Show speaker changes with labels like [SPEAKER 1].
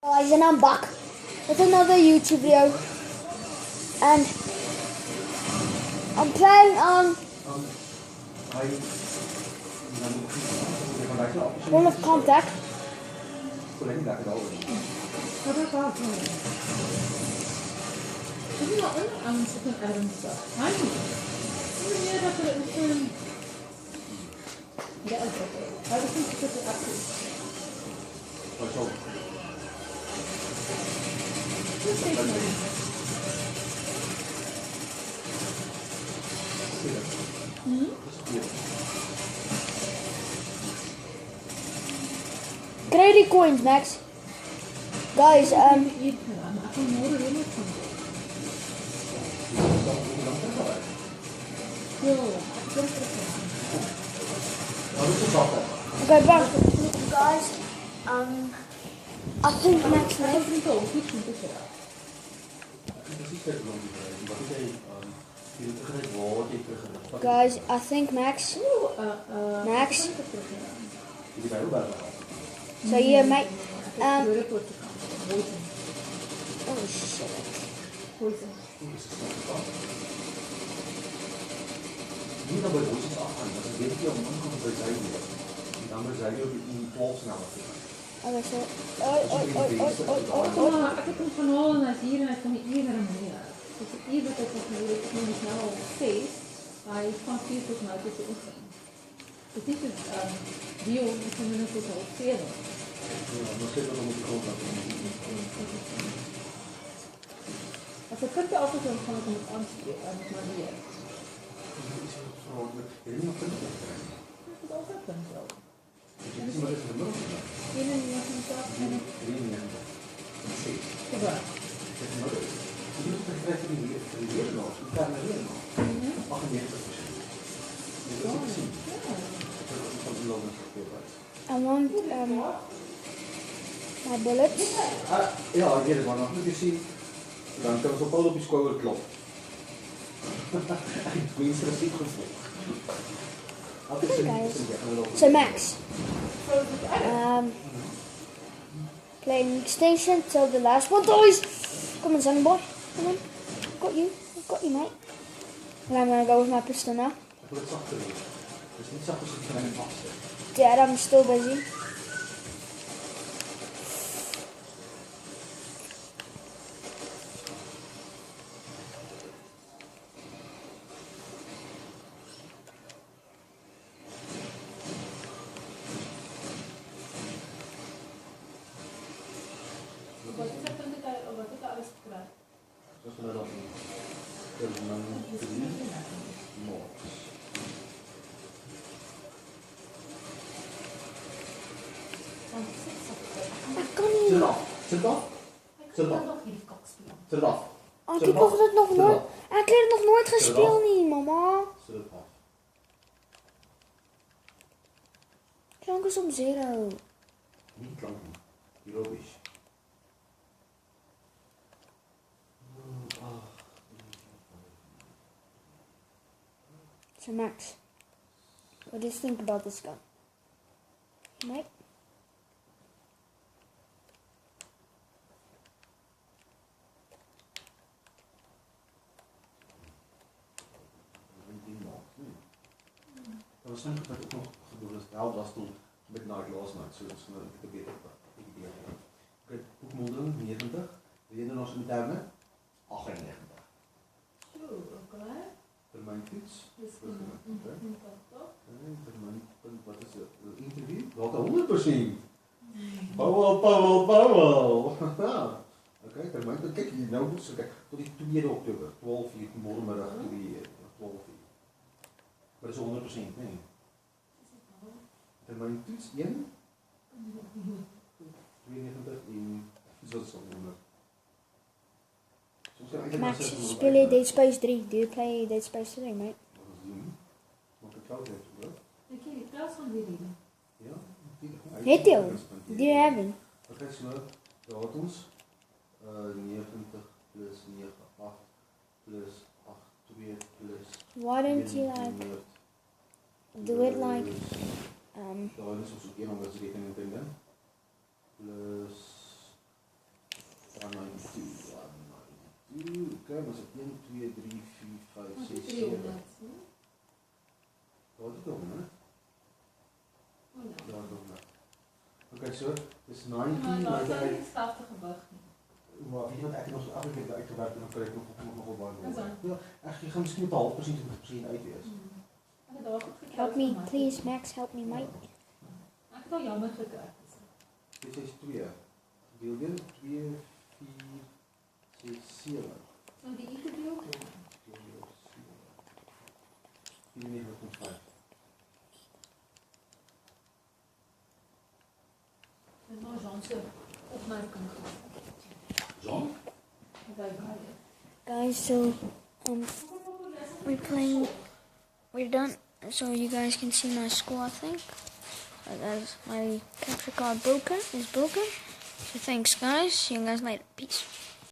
[SPEAKER 1] Guys, and I'm back with another YouTube video, and I'm playing on World of Contact. Credit coins, Max. Guys, okay, back. Guys, I think Max left. Guys, I think Max. Max. So yeah, mate. Oh shit. Okay, so
[SPEAKER 2] Ik heb hem genomen naar hier en hij kon niet iedere manier. Dus ieder dat ik nu snel op feest, maar ik kan veel tot nou tussen oefenen. Dus dit is bio, die kunnen we tot al velen. Als ik het altijd dan kan ik het aanspreken met Maria. Dat is altijd dan zo.
[SPEAKER 1] I want my bullets.
[SPEAKER 3] Ja, ik weet het maar nog. Moet je zien. Dan kan we zo vol op je schouder kloppen. Tenminste, dat is niet goed.
[SPEAKER 1] So Max, playing extension till the last one. Boys, come on, son boy, come on. I've got you, mate. And I'm gonna go with my pistol now. Dad, I'm still busy.
[SPEAKER 3] Zet het af.
[SPEAKER 1] Oh, ik heb het nog nooit. Ik heb het nog nooit gespeeld, niet, mama.
[SPEAKER 3] Zet het af.
[SPEAKER 1] Klank is om 0.
[SPEAKER 3] Niet klanken. Logisch.
[SPEAKER 1] So Max, what do you think about this gun? Mate?
[SPEAKER 3] Waarschijnlijk heb ik ook nog gebeurd dat was toen met Night Last Night, zo dat is een beetje beter. Oké, Hoekmolden 90, de ene nog in Duinen 98. Termijnfiets. Wat is het? Interview? Wat 100%. Powell. Oké, termijn. Kijk hier nou, kijk, tot die 2 oktober, 12 uur morgenmiddag, 12 uur. Maar dat is 100%, nee. Termijn toets 1. 92 in. Dat is al 100.
[SPEAKER 1] Max, speel je Dead Space 3? Do you play Dead Space 3, mate?
[SPEAKER 3] Wat is doen? Wat ik cloud heb, bro?
[SPEAKER 2] Ik heb die trouwens van die reden.
[SPEAKER 3] Ja?
[SPEAKER 1] Heet die al? Die hebben.
[SPEAKER 3] Oké, so, raad ons. 90 plus 9, 8 plus 8, 2 plus...
[SPEAKER 1] Why don't you like do it like
[SPEAKER 3] Daar is ons ook 100 rekening vinden. Plus is dit 1 2 3 4 5
[SPEAKER 2] Wat
[SPEAKER 3] 6
[SPEAKER 2] is
[SPEAKER 3] 7.
[SPEAKER 2] 300?
[SPEAKER 3] Daar is dit hom, né?
[SPEAKER 2] Oh ja.
[SPEAKER 3] Daar is hom. Okay, so dis 90
[SPEAKER 2] Maar daar is
[SPEAKER 3] maar
[SPEAKER 2] nie dieselfde gewig nie.
[SPEAKER 3] maar weet jy wat ek het nog afgeklik uitgewerk en dan kry ek nog baie
[SPEAKER 2] Dis aan.
[SPEAKER 3] meer. Ja, ek gaan miskien met 'n half persent tot 1% uit wees.
[SPEAKER 2] Ek het daar goed gekry.
[SPEAKER 1] Help me, please, Max. Help me, mate.
[SPEAKER 2] Ek het al jammer gekry.
[SPEAKER 3] Dit is 2. Deel 1 2 4 6 7.
[SPEAKER 2] Nou die ek deel.
[SPEAKER 3] Hier nie wat kom 5.
[SPEAKER 2] Dis maar Jean se opmerking.
[SPEAKER 3] Jean?
[SPEAKER 1] Guys, so we're done. So you guys can see my score, I think. As my capture card is broken. So thanks, guys. See you guys later. Peace.